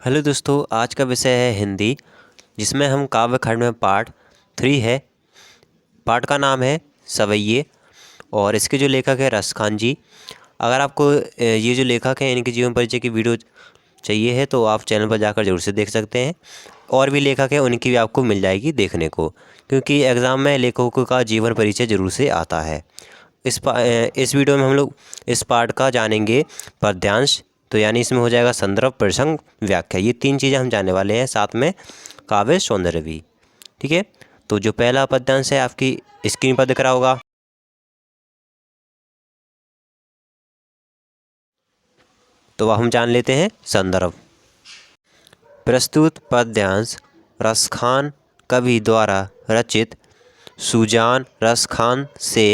Hello दोस्तों, आज का विषय है हिंदी, जिसमें हम काव्य खंड में पार्ट 3 है। पार्ट का नाम है सवैये और इसके जो लेखक है रसखान जी। अगर आपको ये जो लेखक हैं इनके जीवन परिचय की वीडियो चाहिए है तो आप चैनल पर जाकर जरूर से देख सकते हैं। और भी लेखक हैं उनकी भी आपको मिल जाएगी देखने को, क्योंकि एग्ज़ाम में लेखकों का जीवन परिचय जरूर से आता है। इस वीडियो में हम लोग इस पार्ट का जानेंगे पद्यांश, तो यानी इसमें हो जाएगा संदर्भ, प्रसंग, व्याख्या। ये 3 चीज़ें हम जानने वाले हैं, साथ में काव्य सौंदर्य भी। ठीक है, तो जो पहला पद्यांश है आपकी स्क्रीन पर दिख रहा होगा। तो वह हम जान लेते हैं संदर्भ। प्रस्तुत पद्यांश रसखान कवि द्वारा रचित सुजान रसखान से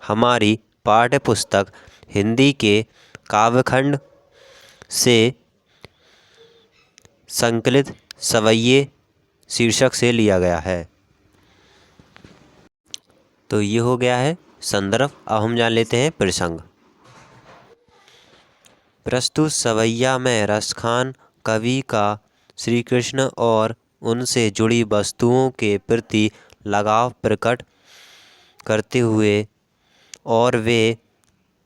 हमारी पाठ्य पुस्तक हिंदी के काव्यखंड से संकलित सवैये शीर्षक से लिया गया है। तो ये हो गया है संदर्भ। अब हम जान लेते हैं प्रसंग। प्रस्तुत सवैया में रसखान कवि का श्री कृष्ण और उनसे जुड़ी वस्तुओं के प्रति लगाव प्रकट करते हुए और वे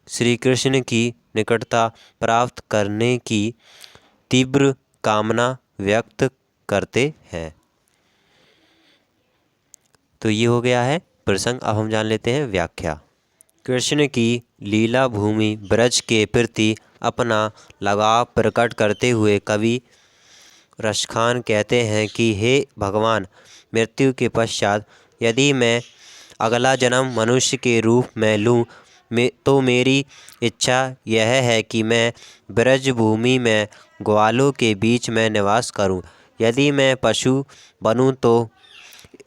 श्री कृष्ण की निकटता प्राप्त करने की तीव्र कामना व्यक्त करते हैं। तो ये हो गया है प्रसंग। अब हम जान लेते हैं व्याख्या। कृष्ण की लीला भूमि ब्रज के प्रति अपना लगाव प्रकट करते हुए कवि रसखान कहते हैं कि हे भगवान, मृत्यु के पश्चात यदि मैं अगला जन्म मनुष्य के रूप में लूँ तो मेरी इच्छा यह है कि मैं ब्रज भूमि में ग्वालों के बीच में निवास करूं। यदि मैं पशु बनूं तो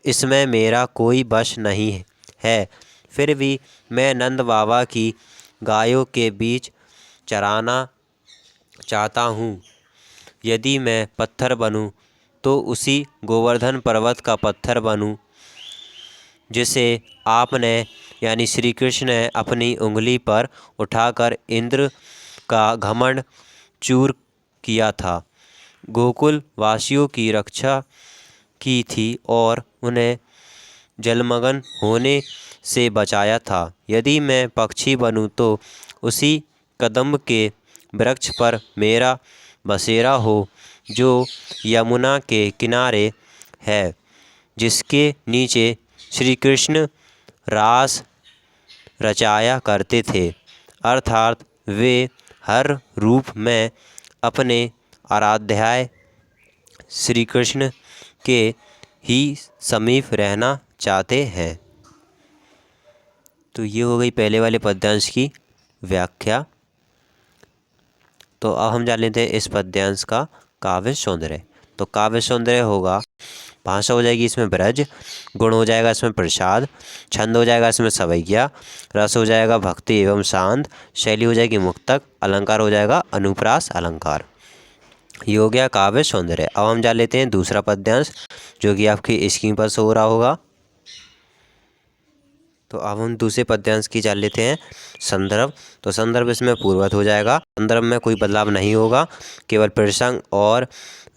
इसमें मेरा कोई वश नहीं है, फिर भी मैं नंद बाबा की गायों के बीच चराना चाहता हूँ। यदि मैं पत्थर बनूं तो उसी गोवर्धन पर्वत का पत्थर बनूं जिसे आपने यानी श्री कृष्ण ने अपनी उंगली पर उठाकर इंद्र का घमंड चूर किया था, गोकुल वासियों की रक्षा की थी और उन्हें जलमग्न होने से बचाया था। यदि मैं पक्षी बनूं तो उसी कदम्ब के वृक्ष पर मेरा बसेरा हो जो यमुना के किनारे है, जिसके नीचे श्री कृष्ण रास रचाया करते थे, अर्थात वे हर रूप में अपने आराध्याय श्री कृष्ण के ही समीप रहना चाहते हैं। तो ये हो गई पहले वाले पद्यांश की व्याख्या। तो अब हम जान लेते हैं इस पद्यांश का काव्य सौंदर्य। तो काव्य सौंदर्य होगा, भाषा हो जाएगी इसमें ब्रज, गुण हो जाएगा इसमें प्रसाद, छंद हो जाएगा इसमें सवैया, रस हो जाएगा भक्ति एवं शांत, शैली हो जाएगी मुक्तक, अलंकार हो जाएगा अनुप्रास अलंकार। ये हो गया काव्य सौंदर्य। अब हम जान लेते हैं दूसरा पद्यांश, जो कि आपकी स्क्रीन पर शो हो रहा होगा। तो अब हम दूसरे पद्यांश की जान लेते हैं संदर्भ। तो संदर्भ इसमें पूर्ववत हो जाएगा। संदर्भ में कोई बदलाव नहीं होगा, केवल प्रसंग और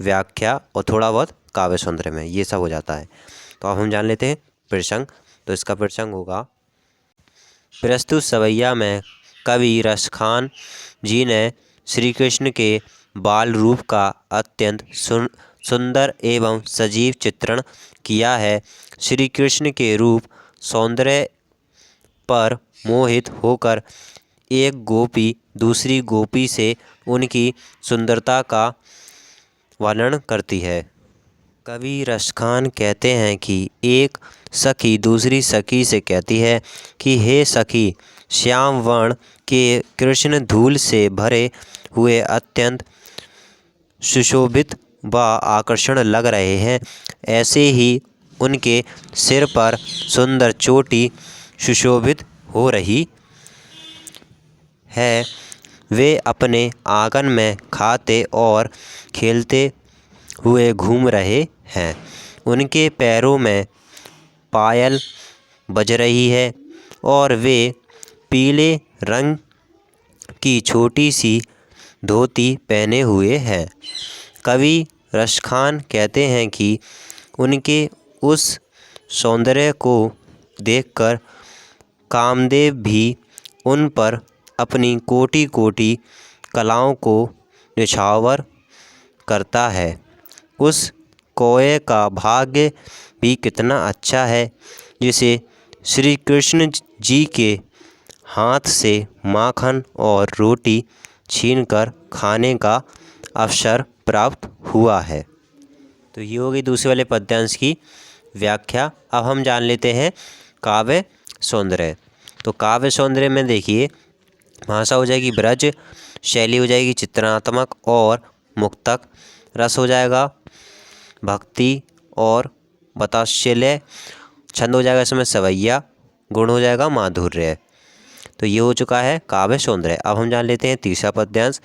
व्याख्या और थोड़ा बहुत काव्य सौंदर्य में ये सब हो जाता है। तो अब हम जान लेते हैं प्रसंग। तो इसका प्रसंग होगा, प्रस्तुत सवैया में कवि रसखान जी ने श्री कृष्ण के बाल रूप का अत्यंत सुंदर एवं सजीव चित्रण किया है। श्री कृष्ण के रूप सौंदर्य पर मोहित होकर एक गोपी दूसरी गोपी से उनकी सुंदरता का वर्णन करती है। कवि रसखान कहते हैं कि एक सखी दूसरी सखी से कहती है कि हे सखी, श्याम वर्ण के कृष्ण धूल से भरे हुए अत्यंत सुशोभित व आकर्षण लग रहे हैं। ऐसे ही उनके सिर पर सुंदर चोटी सुशोभित हो रही है। वे अपने आंगन में खाते और खेलते हुए घूम रहे हैं। उनके पैरों में पायल बज रही है और वे पीले रंग की छोटी सी धोती पहने हुए हैं। कवि रसखान कहते हैं कि उनके उस सौंदर्य को देखकर कामदेव भी उन पर अपनी कोटि कोटि कलाओं को निछावर करता है। उस कोए का भाग्य भी कितना अच्छा है जिसे श्री कृष्ण जी के हाथ से माखन और रोटी छीनकर खाने का अवसर प्राप्त हुआ है। तो ये होगी दूसरे वाले पद्यांश की व्याख्या। अब हम जान लेते हैं काव्य सौंदर्य। तो काव्य सौंदर्य में देखिए, भाषा हो जाएगी ब्रज, शैली हो जाएगी चित्रणात्मक और मुक्तक, रस हो जाएगा भक्ति और बताशल्य, छंद हो जाएगा इसमें सवैया, गुण हो जाएगा माधुर्य। तो ये हो चुका है काव्य सौंदर्य। अब हम जान लेते हैं तीसरा पद्यांश।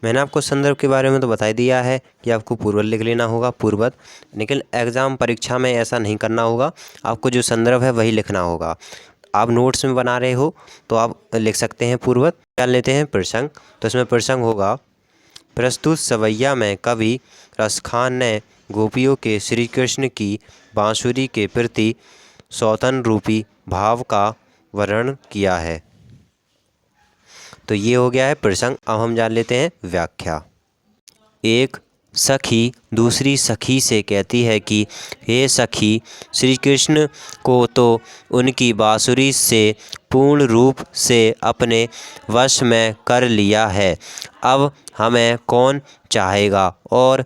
मैंने आपको संदर्भ के बारे में तो बता दिया है कि आपको पूर्वत लिख लेना होगा, पूर्वत, लेकिन एग्ज़ाम परीक्षा में ऐसा नहीं करना होगा। आपको जो संदर्भ है वही लिखना होगा। आप नोट्स में बना रहे हो तो आप लिख सकते हैं पूर्वत। जान लेते हैं प्रसंग। तो इसमें प्रसंग होगा, प्रस्तुत सवैया में कवि रसखान ने गोपियों के श्री कृष्ण की बांसुरी के प्रति सौतन रूपी भाव का वर्णन किया है। तो ये हो गया है प्रसंग। अब हम जान लेते हैं व्याख्या। एक सखी दूसरी सखी से कहती है कि हे सखी, श्री कृष्ण को तो उनकी बांसुरी से पूर्ण रूप से अपने वश में कर लिया है। अब हमें कौन चाहेगा और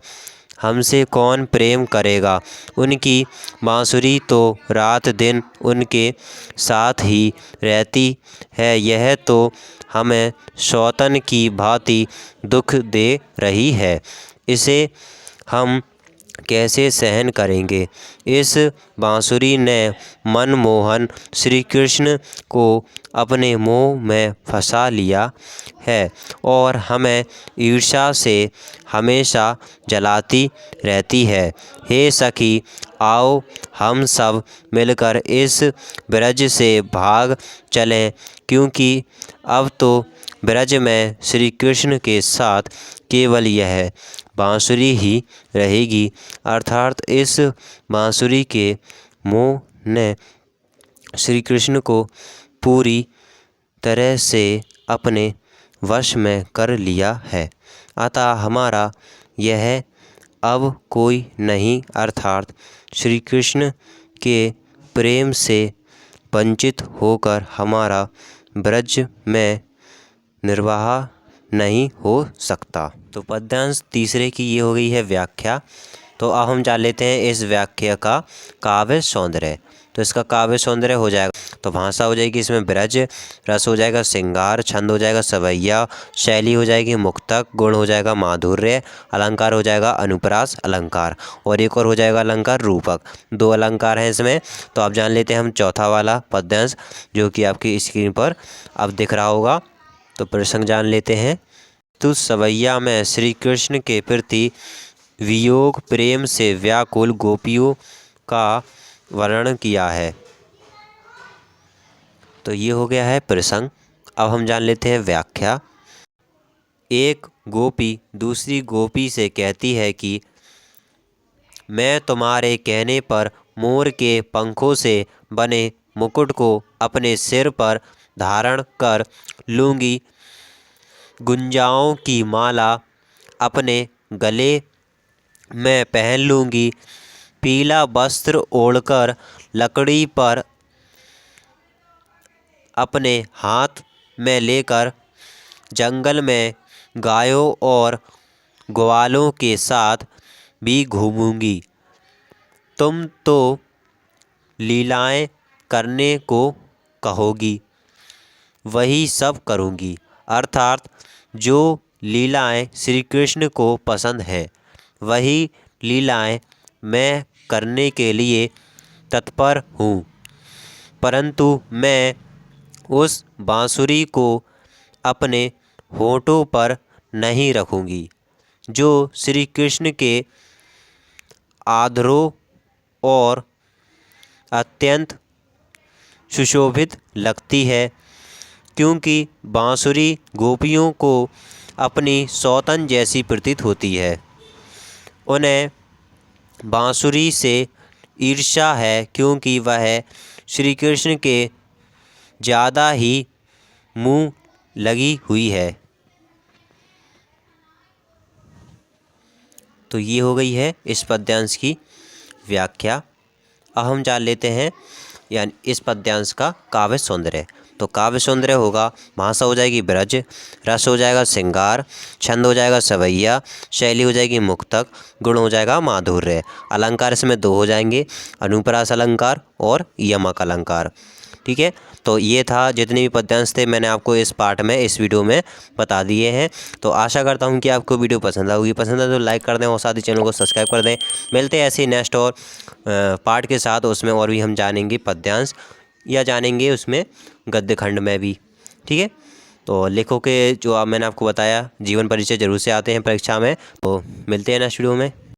हमसे कौन प्रेम करेगा। उनकी बांसुरी तो रात दिन उनके साथ ही रहती है, यह तो हमें सौतन की भांति दुख दे रही है। इसे हम कैसे सहन करेंगे। इस बांसुरी ने मनमोहन श्री कृष्ण को अपने मोह में फंसा लिया है और हमें ईर्ष्या से हमेशा जलाती रहती है। हे सखी, आओ हम सब मिलकर इस ब्रज से भाग चलें, क्योंकि अब तो ब्रज में श्री कृष्ण के साथ केवल यह बांसुरी ही रहेगी। अर्थात इस बांसुरी के मोह ने श्री कृष्ण को पूरी तरह से अपने वश में कर लिया है, अतः हमारा यह अब कोई नहीं, अर्थात श्री कृष्ण के प्रेम से वंचित होकर हमारा ब्रज में निर्वाह नहीं हो सकता। तो पद्यांश तीसरे की ये हो गई है व्याख्या। तो अब हम जान लेते हैं इस व्याख्या का काव्य सौंदर्य। तो इसका काव्य सौंदर्य हो जाएगा, तो भाषा हो जाएगी इसमें ब्रज, रस हो जाएगा श्रृंगार, छंद हो जाएगा सवैया, शैली हो जाएगी मुक्तक, गुण हो जाएगा माधुर्य, अलंकार हो जाएगा अनुप्रास अलंकार, और एक और हो जाएगा अलंकार रूपक। दो अलंकार हैं इसमें। तो आप जान लेते हैं हम चौथा वाला पद्यांश, जो कि आपकी स्क्रीन पर अब दिख रहा होगा। तो प्रसंग जान लेते हैं। तो सवैया में श्री कृष्ण के प्रति वियोग प्रेम से व्याकुल गोपियों का वर्णन किया है। तो ये हो गया है प्रसंग। अब हम जान लेते हैं व्याख्या। एक गोपी दूसरी गोपी से कहती है कि मैं तुम्हारे कहने पर मोर के पंखों से बने मुकुट को अपने सिर पर धारण कर लूँगी, गुंजाओं की माला अपने गले में पहन लूँगी, पीला वस्त्र ओढ़कर लकड़ी पर अपने हाथ में लेकर जंगल में गायों और ग्वालों के साथ भी घूमूंगी। तुम तो लीलाएं करने को कहोगी, वही सब करूंगी। अर्थात जो लीलाएं श्री कृष्ण को पसंद हैं वही लीलाएं मैं करने के लिए तत्पर हूँ, परंतु मैं उस बांसुरी को अपने होठों पर नहीं रखूँगी जो श्री कृष्ण के आधरों और अत्यंत सुशोभित लगती है। क्योंकि बांसुरी गोपियों को अपनी सौतन जैसी प्रतीत होती है। उन्हें बांसुरी से ईर्ष्या है क्योंकि वह श्री कृष्ण के ज़्यादा ही मुँह लगी हुई है। तो ये हो गई है इस पद्यांश की व्याख्या। अब हम जान लेते हैं यानी इस पद्यांश का काव्य सौंदर्य। तो काव्य सौंदर्य होगा, भाषा हो जाएगी ब्रज, रस हो जाएगा श्रृंगार, छंद हो जाएगा सवैया, शैली हो जाएगी मुक्तक, गुण हो जाएगा माधुर्य। अलंकार इसमें दो हो जाएंगे, अनुप्रास अलंकार और यमक अलंकार। ठीक है, तो ये था जितने भी पद्यांश थे मैंने आपको इस पार्ट में इस वीडियो में बता दिए हैं। तो आशा करता हूँ कि आपको वीडियो पसंद आएगी। पसंद है तो लाइक कर दें और साथ ही चैनल को सब्सक्राइब कर दें। मिलते हैं ऐसे ही नेक्स्ट और पार्ट के साथ, उसमें और भी हम जानेंगे पद्यांश या जानेंगे उसमें गद्य खंड में भी। ठीक है, तो लेखों के जो मैंने आपको बताया जीवन परिचय जरूर से आते हैं परीक्षा में। तो मिलते हैं नेक्स्ट वीडियो में।